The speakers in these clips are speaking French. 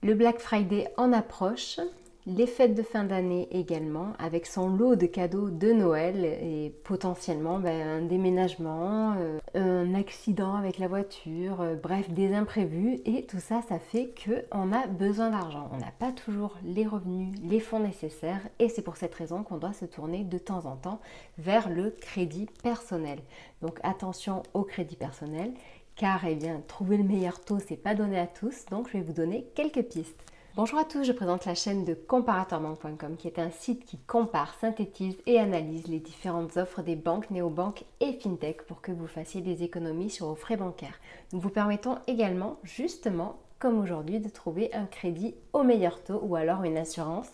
Le Black Friday en approche, les fêtes de fin d'année également, avec son lot de cadeaux de Noël et potentiellement un déménagement, un accident avec la voiture, bref des imprévus, et tout ça, ça fait qu'on a besoin d'argent. On n'a pas toujours les revenus, les fonds nécessaires, et c'est pour cette raison qu'on doit se tourner de temps en temps vers le crédit personnel. Donc attention au crédit personnel, car trouver le meilleur taux, c'est pas donné à tous, donc je vais vous donner quelques pistes. Bonjour à tous, je présente la chaîne de comparateurbanque.com qui est un site qui compare, synthétise et analyse les différentes offres des banques, néobanques et fintech pour que vous fassiez des économies sur vos frais bancaires. Nous vous permettons également, justement, comme aujourd'hui, de trouver un crédit au meilleur taux ou alors une assurance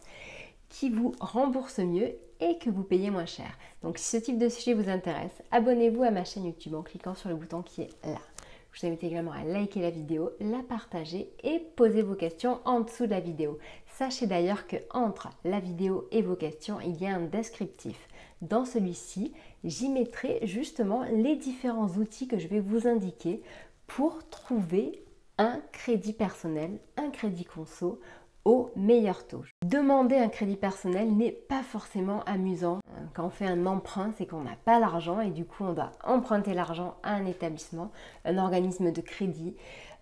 qui vous rembourse mieux et que vous payez moins cher. Donc si ce type de sujet vous intéresse, abonnez-vous à ma chaîne YouTube en cliquant sur le bouton qui est là. Je vous invite également à liker la vidéo, la partager et poser vos questions en dessous de la vidéo. Sachez d'ailleurs que entre la vidéo et vos questions, il y a un descriptif. Dans celui-ci, j'y mettrai justement les différents outils que je vais vous indiquer pour trouver un crédit personnel, un crédit conso au meilleur taux. Demander un crédit personnel n'est pas forcément amusant. Quand on fait un emprunt, c'est qu'on n'a pas l'argent et du coup on doit emprunter l'argent à un établissement, un organisme de crédit,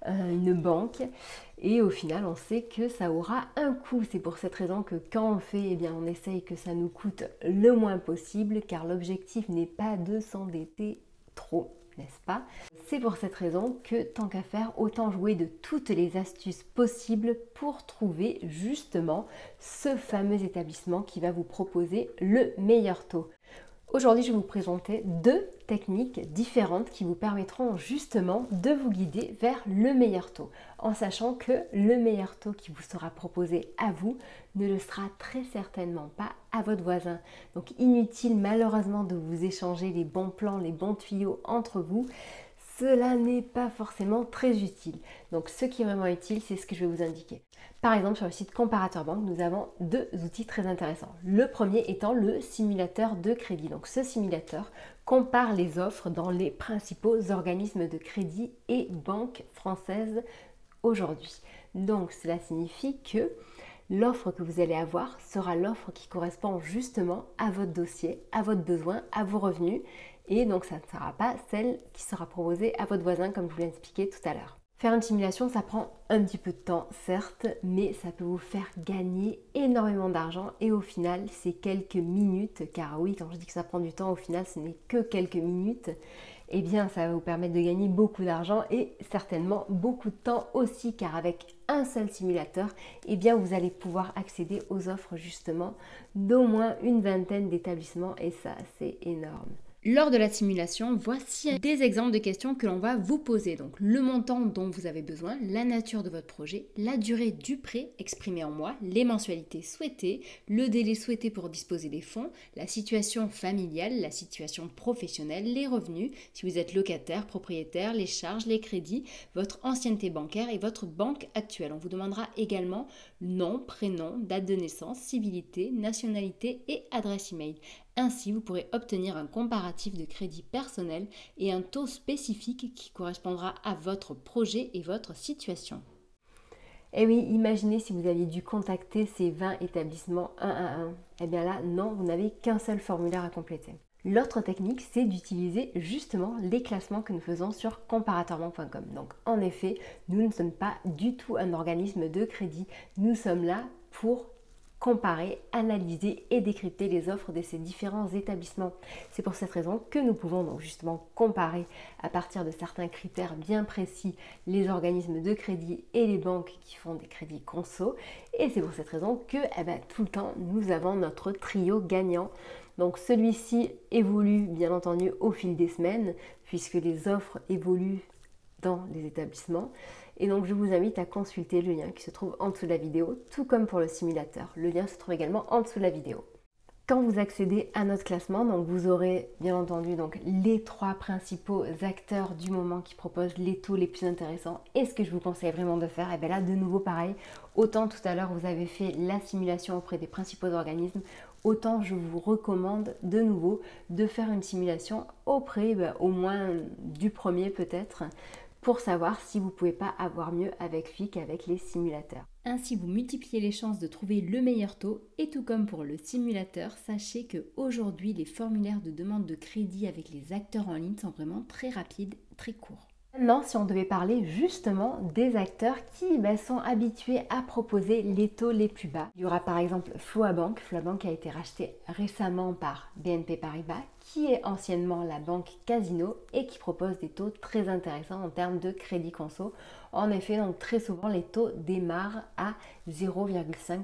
une banque, et au final on sait que ça aura un coût. C'est pour cette raison que quand on le fait, on essaye que ça nous coûte le moins possible, car l'objectif n'est pas de s'endetter trop, n'est-ce pas? C'est pour cette raison que tant qu'à faire, autant jouer de toutes les astuces possibles pour trouver justement ce fameux établissement qui va vous proposer le meilleur taux. Aujourd'hui, je vais vous présenter deux techniques différentes qui vous permettront justement de vous guider vers le meilleur taux, en sachant que le meilleur taux qui vous sera proposé à vous ne le sera très certainement pas à votre voisin. Donc inutile malheureusement de vous échanger les bons plans, les bons tuyaux entre vous. Cela n'est pas forcément très utile. Donc ce qui est vraiment utile, c'est ce que je vais vous indiquer. Par exemple, sur le site Comparateur Banque, nous avons deux outils très intéressants. Le premier étant le simulateur de crédit. Donc ce simulateur compare les offres dans les principaux organismes de crédit et banques françaises aujourd'hui. Donc cela signifie que l'offre que vous allez avoir sera l'offre qui correspond justement à votre dossier, à votre besoin, à vos revenus. Et donc ça ne sera pas celle qui sera proposée à votre voisin comme je vous l'ai expliqué tout à l'heure. Faire une simulation, ça prend un petit peu de temps, certes, mais ça peut vous faire gagner énormément d'argent et au final, c'est quelques minutes, car oui, quand je dis que ça prend du temps, au final, ce n'est que quelques minutes, eh bien, ça va vous permettre de gagner beaucoup d'argent et certainement beaucoup de temps aussi, car avec un seul simulateur, eh bien, vous allez pouvoir accéder aux offres justement d'au moins une vingtaine d'établissements et ça, c'est énorme. Lors de la simulation, voici des exemples de questions que l'on va vous poser. Donc le montant dont vous avez besoin, la nature de votre projet, la durée du prêt exprimé en mois, les mensualités souhaitées, le délai souhaité pour disposer des fonds, la situation familiale, la situation professionnelle, les revenus, si vous êtes locataire, propriétaire, les charges, les crédits, votre ancienneté bancaire et votre banque actuelle. On vous demandera également nom, prénom, date de naissance, civilité, nationalité et adresse email. Ainsi, vous pourrez obtenir un comparatif de crédit personnel et un taux spécifique qui correspondra à votre projet et votre situation. Et oui, imaginez si vous aviez dû contacter ces 20 établissements un à un. Eh bien là, non, vous n'avez qu'un seul formulaire à compléter. L'autre technique, c'est d'utiliser justement les classements que nous faisons sur comparateurbanque.com. Donc en effet, nous ne sommes pas du tout un organisme de crédit. Nous sommes là pour comparer, analyser et décrypter les offres de ces différents établissements. C'est pour cette raison que nous pouvons donc justement comparer à partir de certains critères bien précis les organismes de crédit et les banques qui font des crédits conso. Et c'est pour cette raison que tout le temps nous avons notre trio gagnant. Donc celui-ci évolue bien entendu au fil des semaines puisque les offres évoluent dans les établissements. Et donc je vous invite à consulter le lien qui se trouve en dessous de la vidéo, tout comme pour le simulateur. Le lien se trouve également en dessous de la vidéo. Quand vous accédez à notre classement, donc vous aurez bien entendu donc les trois principaux acteurs du moment qui proposent les taux les plus intéressants. Et ce que je vous conseille vraiment de faire, et bien là de nouveau pareil, autant tout à l'heure vous avez fait la simulation auprès des principaux organismes, autant je vous recommande de nouveau de faire une simulation auprès au moins du premier peut-être, pour savoir si vous ne pouvez pas avoir mieux avec lui qu'avec les simulateurs. Ainsi, vous multipliez les chances de trouver le meilleur taux et tout comme pour le simulateur, sachez qu'aujourd'hui, les formulaires de demande de crédit avec les acteurs en ligne sont vraiment très rapides, très courts. Maintenant, si on devait parler justement des acteurs qui sont habitués à proposer les taux les plus bas. Il y aura par exemple FloaBank. FloaBank a été racheté récemment par BNP Paribas, qui est anciennement la banque Casino et qui propose des taux très intéressants en termes de crédit conso. En effet, donc très souvent, les taux démarrent à 0,5%.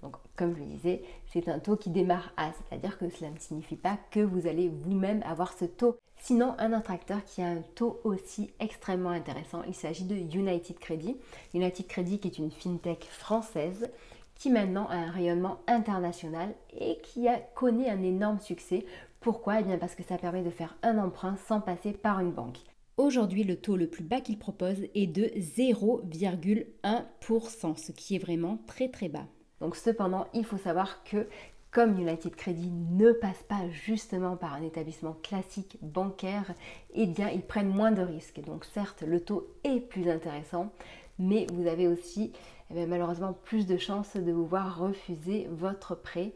Donc, comme je le disais, c'est un taux qui démarre à, c'est-à-dire que cela ne signifie pas que vous allez vous-même avoir ce taux. Sinon, un autre acteur qui a un taux aussi extrêmement intéressant, il s'agit de United Credit. United Credit qui est une fintech française qui maintenant a un rayonnement international et qui a connu un énorme succès. Pourquoi? Eh bien parce que ça permet de faire un emprunt sans passer par une banque. Aujourd'hui, le taux le plus bas qu'il propose est de 0,1%, ce qui est vraiment très très bas. Donc cependant, il faut savoir que comme United Credit ne passe pas justement par un établissement classique bancaire, eh bien ils prennent moins de risques. Donc certes, le taux est plus intéressant, mais vous avez aussi malheureusement plus de chances de vous voir refuser votre prêt.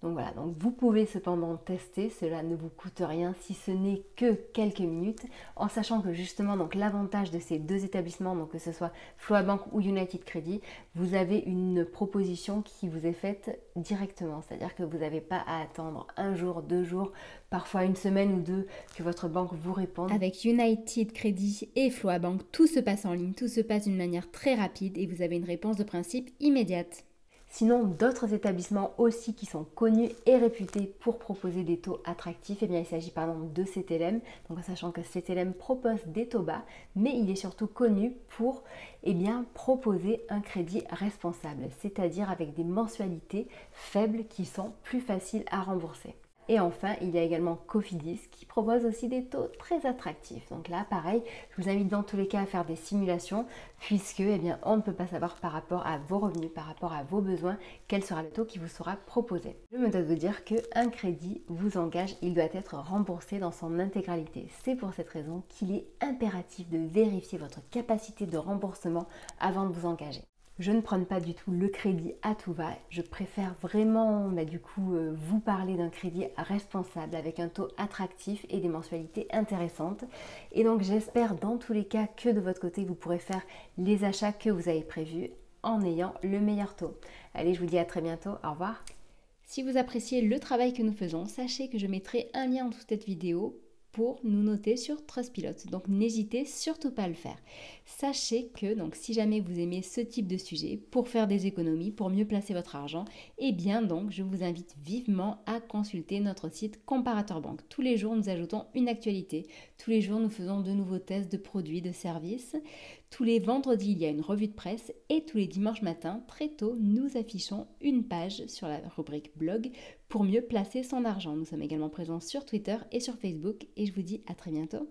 Donc voilà, donc vous pouvez cependant tester, cela ne vous coûte rien si ce n'est que quelques minutes, en sachant que justement donc l'avantage de ces deux établissements, donc que ce soit FloaBank ou United Credit, vous avez une proposition qui vous est faite directement, c'est-à-dire que vous n'avez pas à attendre un jour, 2 jours, parfois une semaine ou deux que votre banque vous réponde. Avec United Credit et FloaBank, tout se passe en ligne, tout se passe d'une manière très rapide et vous avez une réponse de principe immédiate. Sinon, d'autres établissements aussi qui sont connus et réputés pour proposer des taux attractifs, eh bien, il s'agit par exemple de CTLM, donc en sachant que CTLM propose des taux bas, mais il est surtout connu pour proposer un crédit responsable, c'est-à-dire avec des mensualités faibles qui sont plus faciles à rembourser. Et enfin, il y a également Cofidis qui propose aussi des taux très attractifs. Donc là, pareil, je vous invite dans tous les cas à faire des simulations puisque on ne peut pas savoir par rapport à vos revenus, par rapport à vos besoins, quel sera le taux qui vous sera proposé. Je me dois de vous dire qu'un crédit vous engage, il doit être remboursé dans son intégralité. C'est pour cette raison qu'il est impératif de vérifier votre capacité de remboursement avant de vous engager. Je ne prône pas du tout le crédit à tout va, je préfère vraiment vous parler d'un crédit responsable avec un taux attractif et des mensualités intéressantes. Et donc j'espère dans tous les cas que de votre côté vous pourrez faire les achats que vous avez prévus en ayant le meilleur taux. Allez, je vous dis à très bientôt, au revoir. Si vous appréciez le travail que nous faisons, sachez que je mettrai un lien en dessous de cette vidéo pour nous noter sur Trustpilot. Donc n'hésitez surtout pas à le faire. Sachez que si jamais vous aimez ce type de sujet, pour faire des économies, pour mieux placer votre argent, je vous invite vivement à consulter notre site Comparateur Banque. Tous les jours, nous ajoutons une actualité. Tous les jours, nous faisons de nouveaux tests de produits, de services. Tous les vendredis, il y a une revue de presse et tous les dimanches matins, très tôt, nous affichons une page sur la rubrique blog pour mieux placer son argent. Nous sommes également présents sur Twitter et sur Facebook et je vous dis à très bientôt.